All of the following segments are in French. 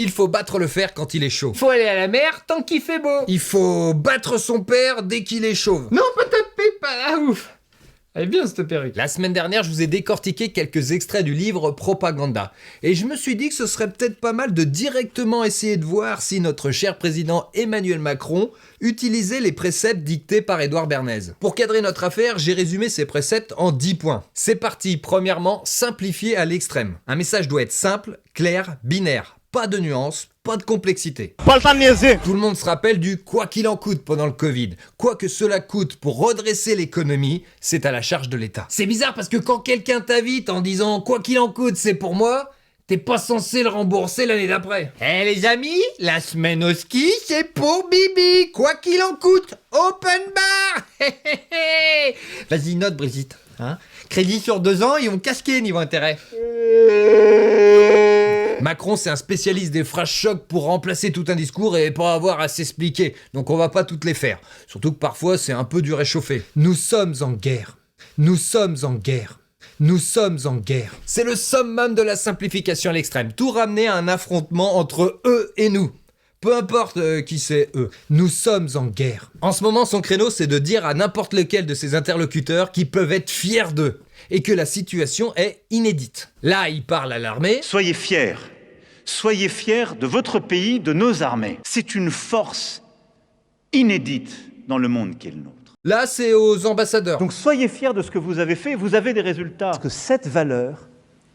Il faut battre le fer quand il est chaud. Faut aller à la mer tant qu'il fait beau. Il faut battre son père dès qu'il est chauve. Non, pas taper, pas là, ouf. Elle est bien cette perruque. La semaine dernière, je vous ai décortiqué quelques extraits du livre Propaganda. Et je me suis dit que ce serait peut-être pas mal de directement essayer de voir si notre cher président Emmanuel Macron utilisait les préceptes dictés par Édouard Bernays. Pour cadrer notre affaire, j'ai résumé ces préceptes en 10 points. C'est parti. Premièrement, simplifier à l'extrême. Un message doit être simple, clair, binaire. Pas de nuances, pas de complexité. Pas le temps de niaiser. Tout le monde se rappelle du quoi qu'il en coûte pendant le Covid. Quoi que cela coûte pour redresser l'économie, c'est à la charge de l'État. C'est bizarre parce que quand quelqu'un t'invite en disant quoi qu'il en coûte, c'est pour moi, t'es pas censé le rembourser l'année d'après. Eh les amis, la semaine au ski, c'est pour Bibi. Quoi qu'il en coûte, open bar. Vas-y, note Brigitte. Hein, crédit sur 2 ans, ils vont casquer niveau intérêt. Macron, c'est un spécialiste des phrases chocs pour remplacer tout un discours et pas avoir à s'expliquer. Donc on va pas toutes les faire. Surtout que parfois, c'est un peu du réchauffé. Nous sommes en guerre. Nous sommes en guerre. Nous sommes en guerre. C'est le summum de la simplification à l'extrême. Tout ramener à un affrontement entre eux et nous. Peu importe qui c'est eux. Nous sommes en guerre. En ce moment, son créneau, c'est de dire à n'importe lequel de ses interlocuteurs qu'ils peuvent être fiers d'eux et que la situation est inédite. Là, il parle à l'armée. Soyez fiers. Soyez fiers de votre pays, de nos armées. C'est une force inédite dans le monde qui est le nôtre. Là, c'est aux ambassadeurs. Donc soyez fiers de ce que vous avez fait, vous avez des résultats. Parce que cette valeur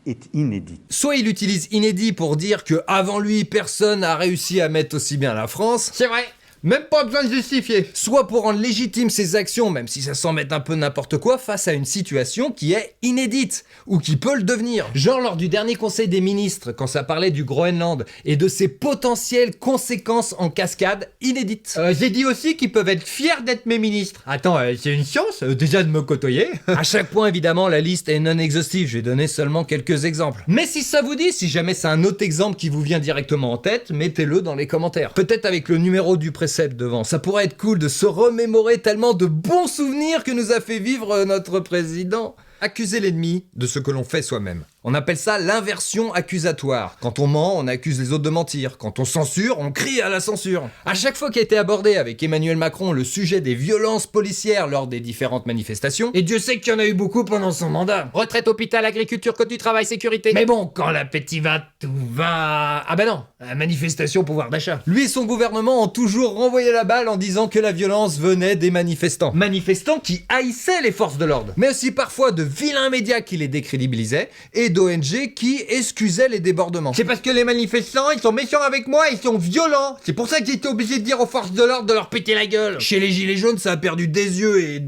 est inédite. Soit il utilise inédit pour dire que avant lui, personne n'a réussi à mettre aussi bien la France. C'est vrai. Même pas besoin de justifier. Soit pour rendre légitime ses actions, même si ça semble être un peu n'importe quoi, face à une situation qui est inédite, ou qui peut le devenir. Genre lors du dernier conseil des ministres, quand ça parlait du Groenland, et de ses potentielles conséquences en cascade inédites. J'ai dit aussi qu'ils peuvent être fiers d'être mes ministres. Attends, c'est une chance déjà de me côtoyer. À chaque point, évidemment, la liste est non exhaustive, je vais donner seulement quelques exemples. Mais si ça vous dit, si jamais c'est un autre exemple qui vous vient directement en tête, mettez-le dans les commentaires. Peut-être avec le numéro du précédent devant. Ça pourrait être cool de se remémorer tellement de bons souvenirs que nous a fait vivre notre président. Accuser l'ennemi de ce que l'on fait soi-même. On appelle ça l'inversion accusatoire. Quand on ment, on accuse les autres de mentir. Quand on censure, on crie à la censure. À chaque fois qu'a été abordé avec Emmanuel Macron le sujet des violences policières lors des différentes manifestations, et Dieu sait qu'il y en a eu beaucoup pendant son mandat. Retraite, hôpital, agriculture, code du travail, sécurité. Mais bon, quand l'appétit va, tout va... Ah bah non, manifestation, pouvoir d'achat. Lui et son gouvernement ont toujours renvoyé la balle en disant que la violence venait des manifestants. Manifestants qui haïssaient les forces de l'ordre. Mais aussi parfois de vilains médias qui les décrédibilisaient, et d'ONG qui excusaient les débordements. C'est parce que les manifestants, ils sont méchants avec moi, ils sont violents. C'est pour ça que j'ai été obligé de dire aux forces de l'ordre de leur péter la gueule. Chez les gilets jaunes, ça a perdu des yeux et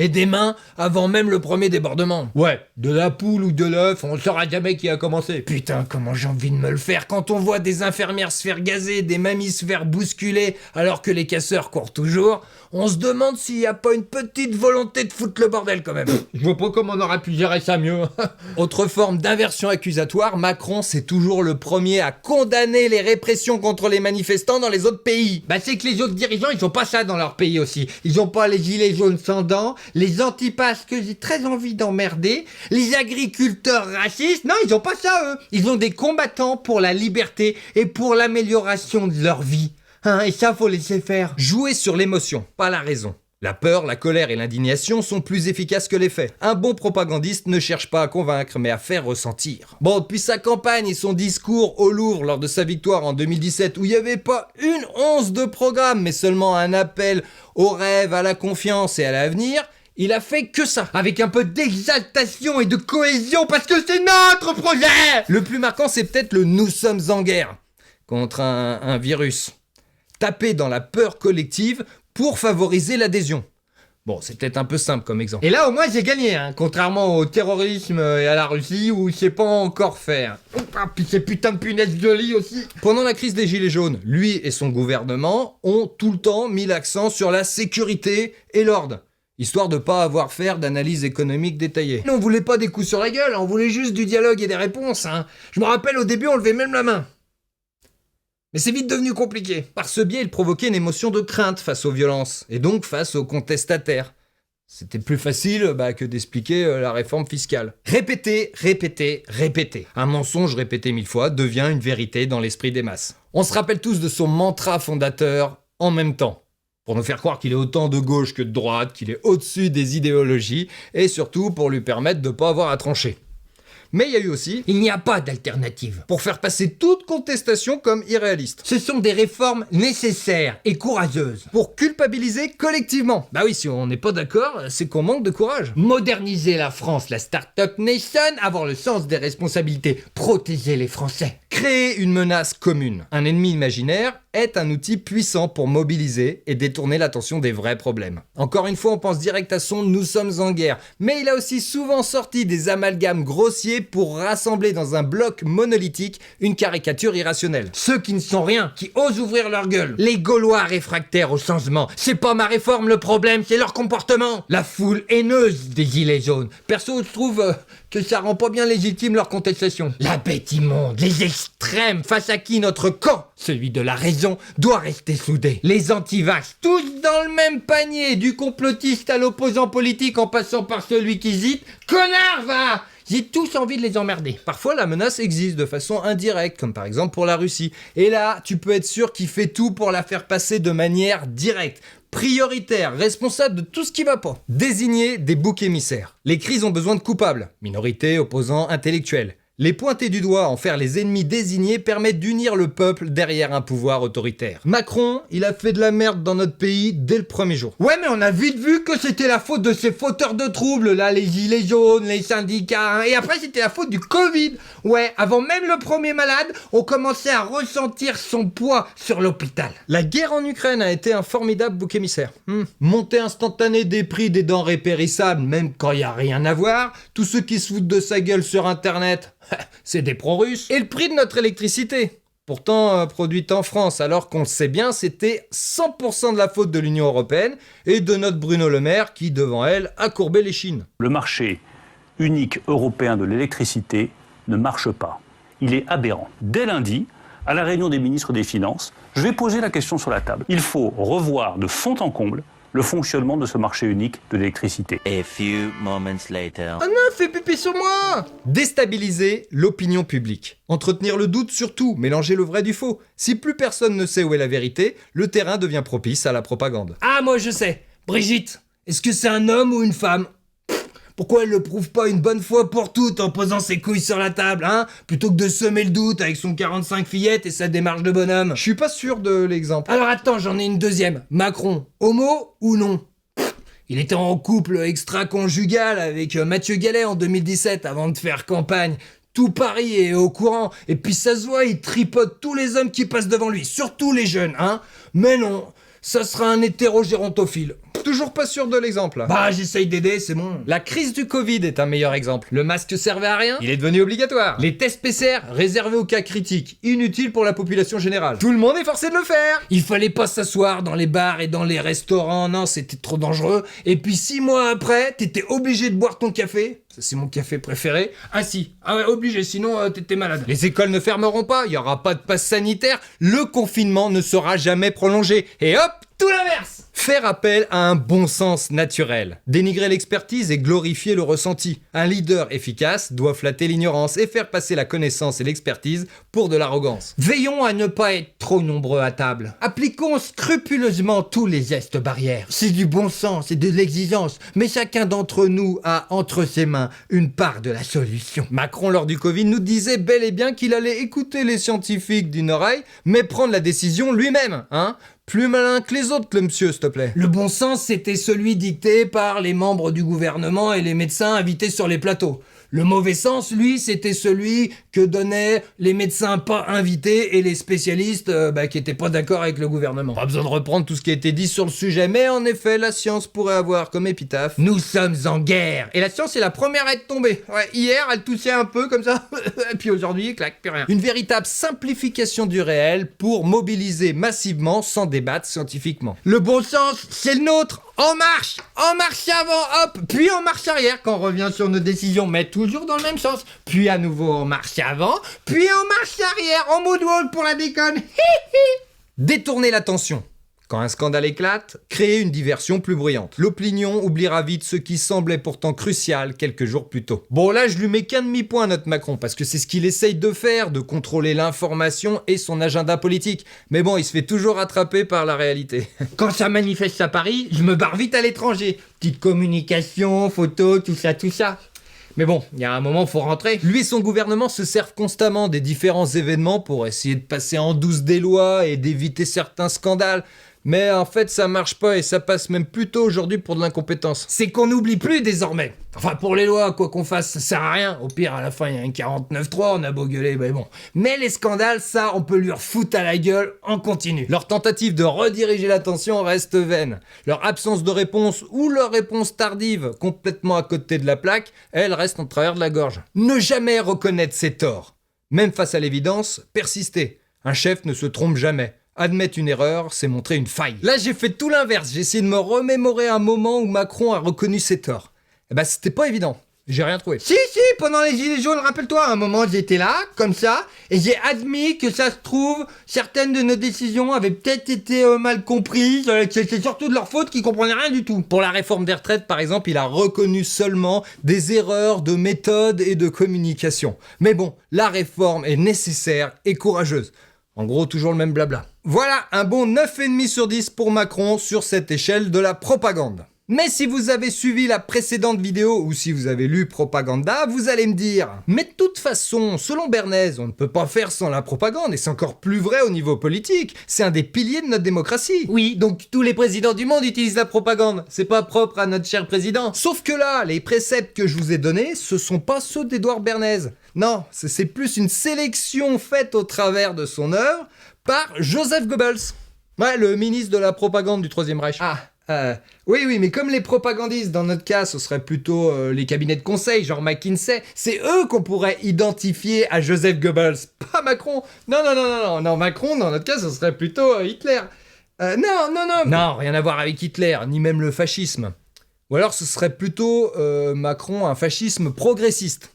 des mains avant même le premier débordement. Ouais, de la poule ou de l'œuf, on saura jamais qui a commencé. Putain, comment j'ai envie de me le faire quand on voit des infirmières se faire gazer, des mamies se faire bousculer alors que les casseurs courent toujours. On se demande s'il n'y a pas une petite volonté de foutre le bordel quand même. Je vois pas comment on aurait pu gérer ça mieux. Autre forme d'inversion accusatoire, Macron c'est toujours le premier à condamner les répressions contre les manifestants dans les autres pays. Bah c'est que les autres dirigeants ils ont pas ça dans leur pays aussi. Ils ont pas les gilets jaunes sans dents, les antipasses que j'ai très envie d'emmerder, les agriculteurs racistes, non ils ont pas ça eux. Ils ont des combattants pour la liberté et pour l'amélioration de leur vie. Hein, et ça, faut laisser faire. Jouer sur l'émotion, pas la raison. La peur, la colère et l'indignation sont plus efficaces que les faits. Un bon propagandiste ne cherche pas à convaincre, mais à faire ressentir. Bon, depuis sa campagne et son discours au Louvre lors de sa victoire en 2017, où il n'y avait pas une once de programme, mais seulement un appel au rêve, à la confiance et à l'avenir, il a fait que ça. Avec un peu d'exaltation et de cohésion, parce que c'est notre projet. Le plus marquant, c'est peut-être le « nous sommes en guerre » contre un virus. Taper dans la peur collective pour favoriser l'adhésion. Bon, c'est peut-être un peu simple comme exemple. Et là, au moins, j'ai gagné, hein, contrairement au terrorisme et à la Russie, où je sais pas encore faire. Ah, puis ces putains de punaises de lit aussi. Pendant la crise des Gilets jaunes, lui et son gouvernement ont tout le temps mis l'accent sur la sécurité et l'ordre, histoire de pas avoir à faire d'analyse économique détaillée. On voulait pas des coups sur la gueule, on voulait juste du dialogue et des réponses. Hein. Je me rappelle, au début, on levait même la main. Mais c'est vite devenu compliqué. Par ce biais, il provoquait une émotion de crainte face aux violences, et donc face aux contestataires. C'était plus facile que d'expliquer la réforme fiscale. Répéter, répéter, répéter. Un mensonge répété 1000 fois devient une vérité dans l'esprit des masses. On se rappelle tous de son mantra fondateur « en même temps ». Pour nous faire croire qu'il est autant de gauche que de droite, qu'il est au-dessus des idéologies, et surtout pour lui permettre de ne pas avoir à trancher. Mais il y a eu aussi, Il n'y a pas d'alternative. pour faire passer toute contestation comme irréaliste. Ce sont des réformes nécessaires et courageuses. Pour culpabiliser collectivement. Bah oui, si on n'est pas d'accord, c'est qu'on manque de courage. Moderniser la France, la Start-up Nation, avoir le sens des responsabilités, protéger les Français. Créer une menace commune, un ennemi imaginaire, est un outil puissant pour mobiliser et détourner l'attention des vrais problèmes. Encore une fois, on pense direct à son « nous sommes en guerre », mais il a aussi souvent sorti des amalgames grossiers pour rassembler dans un bloc monolithique une caricature irrationnelle. Ceux qui ne sont rien, qui osent ouvrir leur gueule. Les Gaulois réfractaires au changement. C'est pas ma réforme le problème, c'est leur comportement. La foule haineuse des gilets jaunes. Perso, je trouve que ça rend pas bien légitime leur contestation. La bête immonde, les extrêmes, face à qui notre camp, celui de la raison, doit rester soudé. Les antivax, tous dans le même panier, du complotiste à l'opposant politique en passant par celui qui hésite. Connard, va! J'ai tous envie de les emmerder. Parfois, la menace existe de façon indirecte, comme par exemple pour la Russie. Et là, tu peux être sûr qu'il fait tout pour la faire passer de manière directe, prioritaire, responsable de tout ce qui va pas. Désigner des boucs émissaires. Les crises ont besoin de coupables. Minorités, opposants, intellectuels. Les pointer du doigt, en faire les ennemis désignés, permet d'unir le peuple derrière un pouvoir autoritaire. Macron, il a fait de la merde dans notre pays dès le premier jour. Ouais, mais on a vite vu que c'était la faute de ces fauteurs de troubles, là, les gilets jaunes, les syndicats, hein. Et après c'était la faute du Covid. Ouais, avant même le premier malade, on commençait à ressentir son poids sur l'hôpital. La guerre en Ukraine a été un formidable bouc émissaire. Montée instantanée des prix des denrées périssables, même quand il n'y a rien à voir. Tous ceux qui se foutent de sa gueule sur Internet, c'est des pro-russes. Et le prix de notre électricité, pourtant produite en France, alors qu'on le sait bien, c'était 100% de la faute de l'Union européenne et de notre Bruno Le Maire qui, devant elle, a courbé les chines. Le marché unique européen de l'électricité ne marche pas. Il est aberrant. Dès lundi, à la réunion des ministres des Finances, je vais poser la question sur la table. Il faut revoir de fond en comble le fonctionnement de ce marché unique de l'électricité. A few moments later. Oh non, fais pipi sur moi! Déstabiliser l'opinion publique. Entretenir le doute surtout, mélanger le vrai du faux. Si plus personne ne sait où est la vérité, le terrain devient propice à la propagande. Ah, moi je sais. Brigitte, est-ce que c'est un homme ou une femme? Pourquoi elle le prouve pas une bonne fois pour toutes en posant ses couilles sur la table, hein? Plutôt que de semer le doute avec son 45 fillettes et sa démarche de bonhomme. Je suis pas sûr de l'exemple. Alors attends, j'en ai une deuxième. Macron, homo ou non? Il était en couple extra-conjugal avec Mathieu Gallet en 2017 avant de faire campagne. Tout Paris est au courant. Et puis ça se voit, il tripote tous les hommes qui passent devant lui, surtout les jeunes, hein? Mais non, ça sera un hétérogérontophile. Toujours pas sûr de l'exemple. Bah, j'essaye d'aider, c'est bon. La crise du Covid est un meilleur exemple. Le masque servait à rien, il est devenu obligatoire. Les tests PCR réservés aux cas critiques, inutiles pour la population générale. Tout le monde est forcé de le faire. Il fallait pas s'asseoir dans les bars et dans les restaurants, non, c'était trop dangereux. Et puis 6 mois après, t'étais obligé de boire ton café. Ça, c'est mon café préféré. Ah si, ah ouais, obligé, sinon t'étais malade. Les écoles ne fermeront pas, il y aura pas de passe sanitaire, le confinement ne sera jamais prolongé. Et hop, Tout l'inverse. faire appel à un bon sens naturel. Dénigrer l'expertise et glorifier le ressenti. Un leader efficace doit flatter l'ignorance et faire passer la connaissance et l'expertise pour de l'arrogance. Veillons à ne pas être trop nombreux à table. Appliquons scrupuleusement tous les gestes barrières. C'est du bon sens et de l'exigence, mais chacun d'entre nous a entre ses mains une part de la solution. Macron, lors du Covid, nous disait bel et bien qu'il allait écouter les scientifiques d'une oreille, mais prendre la décision lui-même, hein. Plus malin que les autres, le monsieur, s'il te plaît. Le bon sens, c'était celui dicté par les membres du gouvernement et les médecins invités sur les plateaux. Le mauvais sens, lui, c'était celui que donnaient les médecins pas invités et les spécialistes qui étaient pas d'accord avec le gouvernement. Pas besoin de reprendre tout ce qui a été dit sur le sujet, mais en effet, la science pourrait avoir comme épitaphe: nous sommes en guerre. Et la science est la première à être tombée. Ouais, hier, elle toussait un peu comme ça, et puis aujourd'hui, clac, plus rien. Une véritable simplification du réel pour mobiliser massivement sans débattre scientifiquement. Le bon sens, c'est le nôtre. En marche avant, hop, puis en marche arrière quand on revient sur nos décisions, mais toujours dans le même sens. Puis à nouveau en marche avant, puis en marche arrière, en mode wall pour la déconne. Détourner l'attention. Quand un scandale éclate, créez une diversion plus bruyante. L'opinion oubliera vite ce qui semblait pourtant crucial quelques jours plus tôt. Bon là, je lui mets qu'un demi-point à notre Macron, parce que c'est ce qu'il essaye de faire, de contrôler l'information et son agenda politique. Mais bon, il se fait toujours rattraper par la réalité. Quand ça manifeste à Paris, je me barre vite à l'étranger. Petite communication, photos, tout ça. Mais bon, il y a un moment, faut rentrer. Lui et son gouvernement se servent constamment des différents événements pour essayer de passer en douce des lois et d'éviter certains scandales. Mais en fait, ça marche pas et ça passe même plutôt aujourd'hui pour de l'incompétence. C'est qu'on n'oublie plus désormais. Enfin, pour les lois, quoi qu'on fasse, ça sert à rien. Au pire, à la fin, il y a un 49.3, on a beau gueuler, mais bon. Mais les scandales, ça, on peut lui refoutre à la gueule en continu. Leur tentative de rediriger l'attention reste vaine. Leur absence de réponse ou leur réponse tardive, complètement à côté de la plaque, elle reste en travers de la gorge. Ne jamais reconnaître ses torts. Même face à l'évidence, persister. Un chef ne se trompe jamais. Admettre une erreur, c'est montrer une faille. Là, j'ai fait tout l'inverse. J'ai essayé de me remémorer un moment où Macron a reconnu ses torts. Eh ben, c'était pas évident. J'ai rien trouvé. Si, pendant les Gilets jaunes, rappelle-toi, à un moment, j'étais là, comme ça, et j'ai admis que ça se trouve, certaines de nos décisions avaient peut-être été mal comprises, que c'était surtout de leur faute, qu'ils comprenaient rien du tout. Pour la réforme des retraites, par exemple, il a reconnu seulement des erreurs de méthode et de communication. Mais bon, la réforme est nécessaire et courageuse. En gros, toujours le même blabla. Voilà, un bon 9,5 sur 10 pour Macron sur cette échelle de la propagande. Mais si vous avez suivi la précédente vidéo ou si vous avez lu Propaganda, vous allez me dire « Mais de toute façon, selon Bernays, on ne peut pas faire sans la propagande et c'est encore plus vrai au niveau politique. C'est un des piliers de notre démocratie. » Oui, donc tous les présidents du monde utilisent la propagande. C'est pas propre à notre cher président. Sauf que là, les préceptes que je vous ai donnés, ce sont pas ceux d'Édouard Bernays. Non, c'est plus une sélection faite au travers de son œuvre par Joseph Goebbels. Ouais, le ministre de la propagande du Troisième Reich. Oui, mais comme les propagandistes, dans notre cas, ce serait plutôt les cabinets de conseil, genre McKinsey, c'est eux qu'on pourrait identifier à Joseph Goebbels, pas Macron. Non, Macron, dans notre cas, ce serait plutôt Hitler. Non, rien à voir avec Hitler, ni même le fascisme. Ou alors ce serait plutôt Macron, un fascisme progressiste.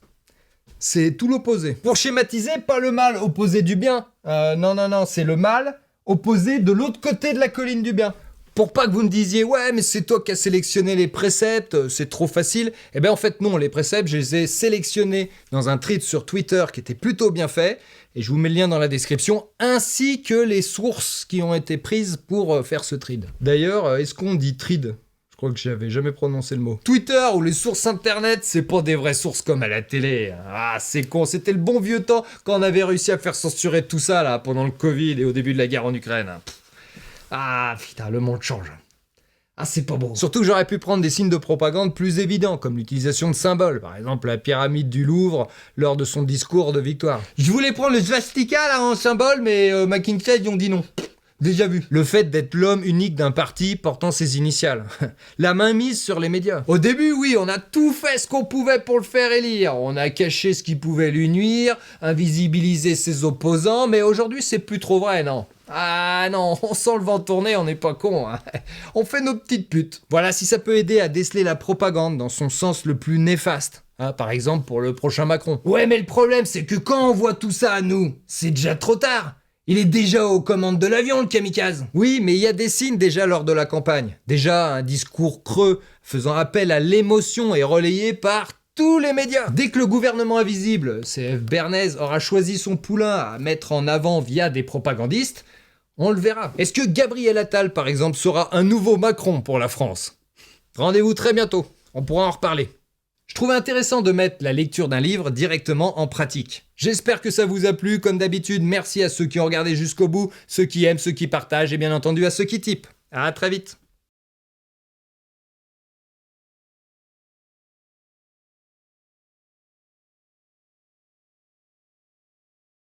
C'est tout l'opposé. Pour schématiser, pas le mal opposé du bien. Non, c'est le mal opposé de l'autre côté de la colline du bien. Pour pas que vous me disiez « Ouais, mais c'est toi qui as sélectionné les préceptes, c'est trop facile », eh bien en fait non, les préceptes, je les ai sélectionnés dans un thread sur Twitter qui était plutôt bien fait, et je vous mets le lien dans la description, ainsi que les sources qui ont été prises pour faire ce thread. D'ailleurs, est-ce qu'on dit thread ? Je crois que j'avais jamais prononcé le mot. Twitter ou les sources internet, c'est pas des vraies sources comme à la télé. Ah, c'est con, c'était le bon vieux temps quand on avait réussi à faire censurer tout ça là pendant le Covid et au début de la guerre en Ukraine. Ah putain, le monde change. Ah, c'est pas beau. Surtout que j'aurais pu prendre des signes de propagande plus évidents, comme l'utilisation de symboles. Par exemple, la pyramide du Louvre lors de son discours de victoire. Je voulais prendre le swastika là en symbole, mais McKinsey, ils ont dit non. Déjà vu. Le fait d'être l'homme unique d'un parti portant ses initiales. La mainmise sur les médias. Au début, oui, on a tout fait ce qu'on pouvait pour le faire élire. On a caché ce qui pouvait lui nuire, invisibilisé ses opposants, mais aujourd'hui, c'est plus trop vrai, non. Ah non, on sent le vent tourner, on n'est pas con. Hein. On fait nos petites putes. Voilà, si ça peut aider à déceler la propagande dans son sens le plus néfaste. Hein, par exemple, pour le prochain Macron. Ouais, mais le problème, c'est que quand on voit tout ça à nous, c'est déjà trop tard. Il est déjà aux commandes de l'avion, le kamikaze. Oui, mais il y a des signes déjà lors de la campagne. Déjà, un discours creux, faisant appel à l'émotion et relayé par tous les médias. Dès que le gouvernement invisible, CF Bernays, aura choisi son poulain à mettre en avant via des propagandistes, on le verra. Est-ce que Gabriel Attal, par exemple, sera un nouveau Macron pour la France ? Rendez-vous très bientôt, on pourra en reparler. Je trouvais intéressant de mettre la lecture d'un livre directement en pratique. J'espère que ça vous a plu, comme d'habitude, merci à ceux qui ont regardé jusqu'au bout, ceux qui aiment, ceux qui partagent et bien entendu à ceux qui typent. À très vite.